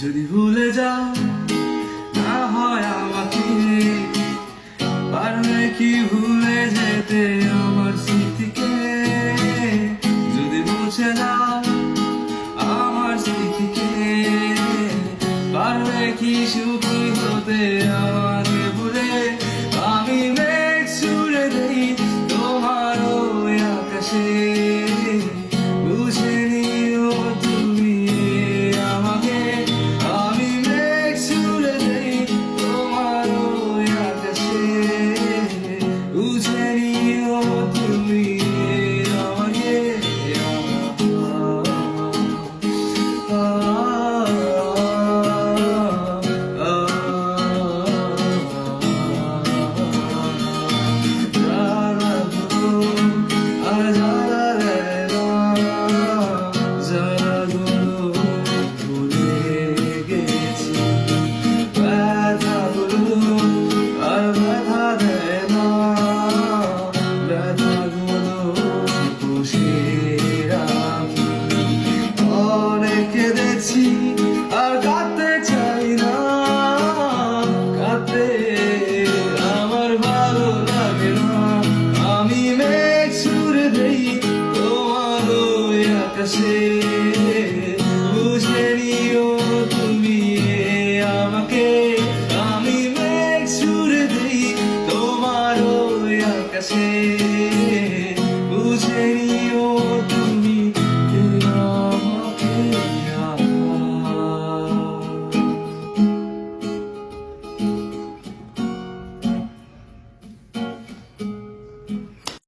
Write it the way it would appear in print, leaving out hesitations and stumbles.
যদি ভুলে যাও না হয় আমাকে, পারবে কি ভুলে যেতে আমার স্মৃতিকে? যদি মুছে দাও আমার স্মৃতিকে, পারবে কি সুখী হতে আমাকে ভুলে? আমি মেঘ ছুড়ে দেই তোমার ওই আকাশে, বুঝে নিও তুমি আমাকে। আমি মেঘ ছুড়ে দেই তোমার ওই আকাশে, বুঝে নিও তুমি আমাকে। কেঁদেছি আর কাঁদতে চাই না, কাঁদতে আমার ভালো লাগে না। আমি মেঘ ছুড়ে দেই তোমার ওই আকাশে, বুঝে নিও তুমি আমাকে। আমি মেঘ ছুড়ে দেই তোমার ওই আকাশে, বুঝে